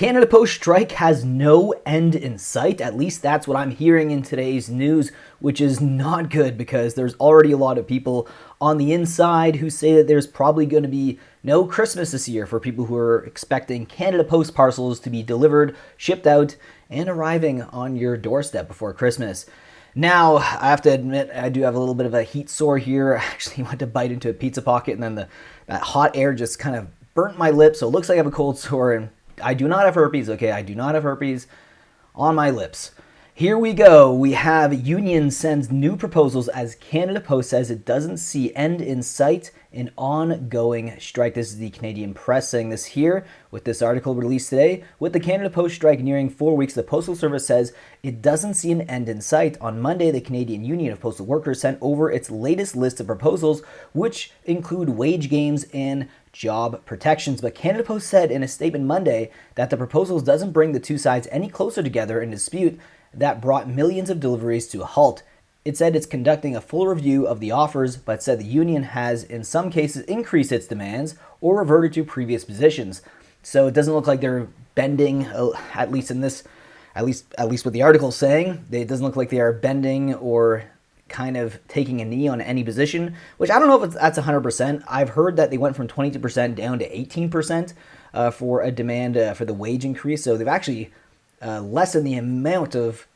Canada Post strike has no end in sight. At least that's what I'm hearing in today's news, which is not good because there's already a lot of people on the inside who say that there's probably going to be no Christmas this year for people who are expecting Canada Post parcels to be delivered, shipped out, and arriving on your doorstep before Christmas. Now, I have to admit, I do have a little bit of a heat sore here. I actually went to bite into a pizza pocket and then that hot air just kind of burnt my lips, so it looks like I have a cold sore, and I do not have herpes, okay? I do not have herpes on my lips. Here we go. We have union sends new proposals as Canada Post says it doesn't see end in sight in ongoing strike. This is the Canadian Press saying this here with this article released today. With the Canada Post strike nearing 4 weeks, the Postal Service says it doesn't see an end in sight. On Monday, the Canadian Union of Postal Workers sent over its latest list of proposals, which include wage gains and job protections. But Canada Post said in a statement Monday that the proposals doesn't bring the two sides any closer together in a dispute that brought millions of deliveries to a halt. It said it's conducting a full review of the offers, but said the union has in some cases increased its demands or reverted to previous positions. So it doesn't look like they're bending, at least what the article's saying. It doesn't look like they are bending or kind of taking a knee on any position, which I don't know if that's 100%. I've heard that they went from 22% down to 18% for a demand for the wage increase. So they've actually lessened the amount of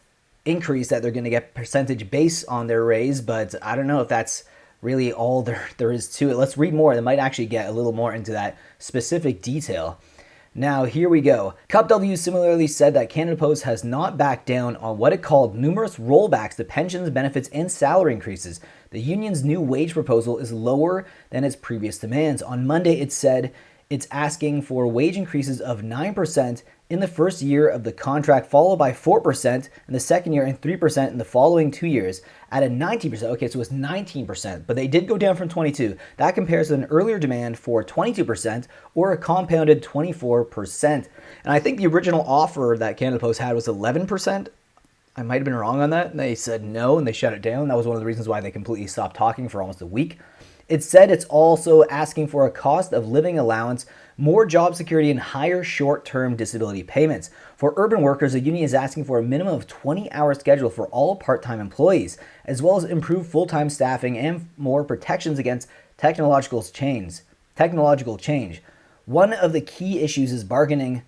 increase that they're going to get percentage base on their raise, but I don't know if that's really all there is to it. Let's read more. They might actually get a little more into that specific detail. Now, here we go. CUPW similarly said that Canada Post has not backed down on what it called numerous rollbacks to pensions, benefits, and salary increases. The union's new wage proposal is lower than its previous demands. On Monday, it said it's asking for wage increases of 9% in the first year of the contract, followed by 4% in the second year and 3% in the following 2 years at a 19%. Okay, so it's 19%, but they did go down from 22. That compares to an earlier demand for 22% or a compounded 24%. And I think the original offer that Canada Post had was 11%. I might have been wrong on that. And they said no, and they shut it down. That was one of the reasons why they completely stopped talking for almost a week. It said it's also asking for a cost of living allowance, more job security, and higher short-term disability payments. For urban workers, the union is asking for a minimum of 20-hour schedule for all part-time employees, as well as improved full-time staffing and more protections against technological change. One of the key issues in bargaining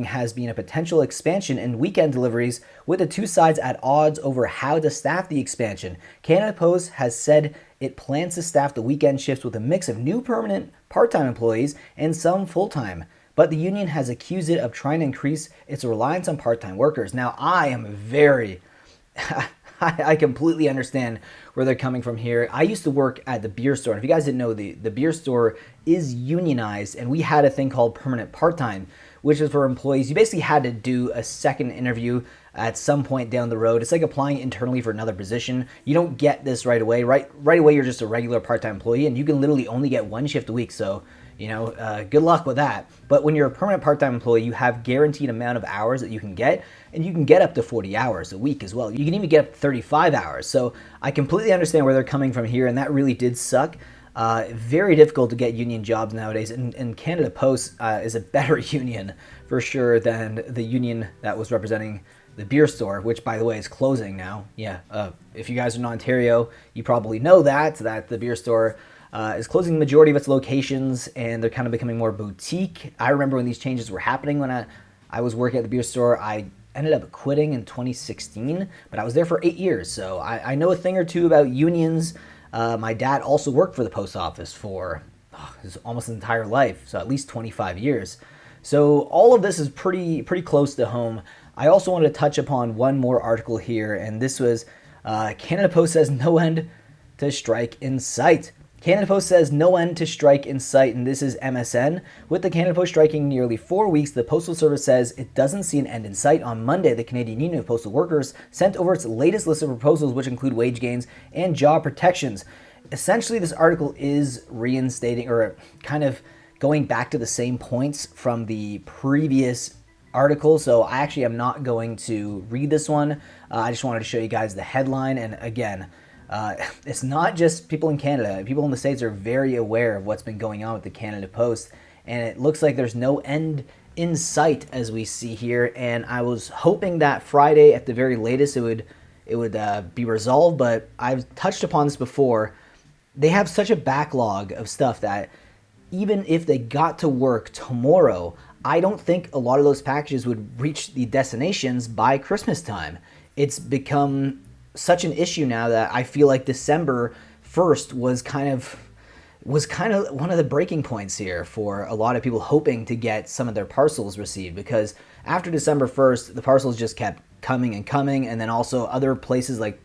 has been a potential expansion in weekend deliveries, with the two sides at odds over how to staff the expansion. Canada Post has said it plans to staff the weekend shifts with a mix of new permanent part-time employees and some full-time, but the union has accused it of trying to increase its reliance on part-time workers. Now, I completely understand where they're coming from here. I used to work at the beer store. And if you guys didn't know, the beer store is unionized, and we had a thing called permanent part-time, which is for employees. You basically had to do a second interview at some point down the road. It's like applying internally for another position. You don't get this right away. Right away, you're just a regular part-time employee, and you can literally only get one shift a week. So, good luck with that. But when you're a permanent part-time employee, you have guaranteed amount of hours that you can get, and you can get up to 40 hours a week as well. You can even get up to 35 hours. So I completely understand where they're coming from here, and that really did suck. Very difficult to get union jobs nowadays, and Canada Post is a better union for sure than the union that was representing the beer store, which, by the way, is closing now. Yeah, if you guys are in Ontario, you probably know that the beer store is closing the majority of its locations, and they're kind of becoming more boutique. I remember when these changes were happening when I was working at the beer store. I ended up quitting in 2016, but I was there for 8 years, so I know a thing or two about unions. My dad also worked for the post office for almost his entire life, so at least 25 years. So all of this is pretty close to home. I also wanted to touch upon one more article here, and this was Canada Post says no end to strike in sight. Canada Post says no end to strike in sight, and this is MSN. With the Canada Post striking nearly 4 weeks, the Postal Service says it doesn't see an end in sight. On Monday, the Canadian Union of Postal Workers sent over its latest list of proposals, which include wage gains and job protections. Essentially, this article is reinstating or kind of going back to the same points from the previous article, so I actually am not going to read this one. I just wanted to show you guys the headline, and again, it's not just people in Canada. People in the States are very aware of what's been going on with the Canada Post, and it looks like there's no end in sight, as we see here, and I was hoping that Friday at the very latest it would be resolved, but I've touched upon this before. They have such a backlog of stuff that even if they got to work tomorrow, I don't think a lot of those packages would reach the destinations by Christmas time. It's become such an issue now that I feel like December 1st was kind of one of the breaking points here for a lot of people hoping to get some of their parcels received, because after December 1st, the parcels just kept coming and coming, and then also other places like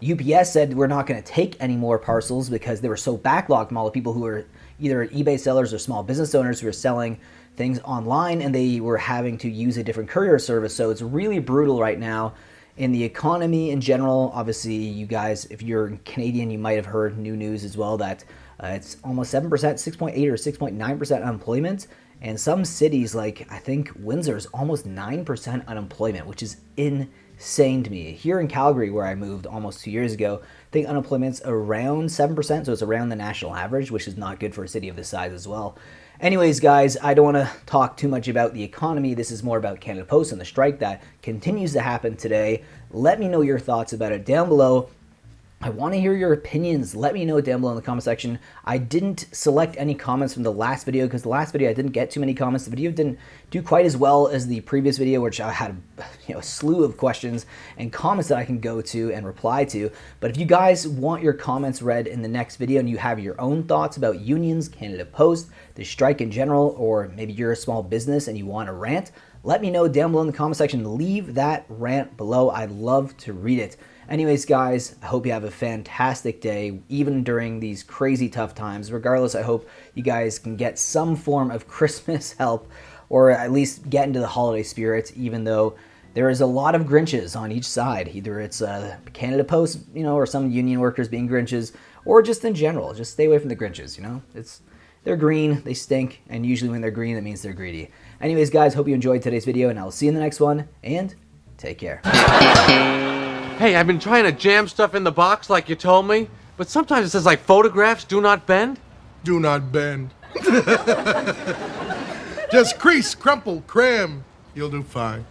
UPS said we're not going to take any more parcels because they were so backlogged from all the people who were either eBay sellers or small business owners who were selling things online, and they were having to use a different courier service. So it's really brutal right now in the economy in general. Obviously, you guys, if you're Canadian, you might have heard new news as well that it's almost 7%, 6.8 or 6.9% unemployment. And some cities, like I think Windsor, is almost 9% unemployment, which is insane to me. Here in Calgary, where I moved almost 2 years ago, I think unemployment's around 7%, so it's around the national average, which is not good for a city of this size as well. Anyways, guys, I don't want to talk too much about the economy. This is more about Canada Post and the strike that continues to happen today. Let me know your thoughts about it down below. I want to hear your opinions. Let me know down below in the comment section. I didn't select any comments from the last video because the last video I didn't get too many comments. The video didn't do quite as well as the previous video, which I had a slew of questions and comments that I can go to and reply to. But if you guys want your comments read in the next video and you have your own thoughts about unions, Canada Post, the strike in general, or maybe you're a small business and you want to rant, let me know down below in the comment section. Leave that rant below. I'd love to read it. Anyways, guys, I hope you have a fantastic day, even during these crazy tough times. Regardless, I hope you guys can get some form of Christmas help, or at least get into the holiday spirit, even though there is a lot of Grinches on each side. Either it's Canada Post, or some union workers being Grinches, or just in general. Just stay away from the Grinches, They're green, they stink, and usually when they're green, that means they're greedy. Anyways, guys, hope you enjoyed today's video, and I'll see you in the next one, and take care. Hey, I've been trying to jam stuff in the box like you told me, but sometimes it says like photographs do not bend. Do not bend. Just crease, crumple, cram. You'll do fine.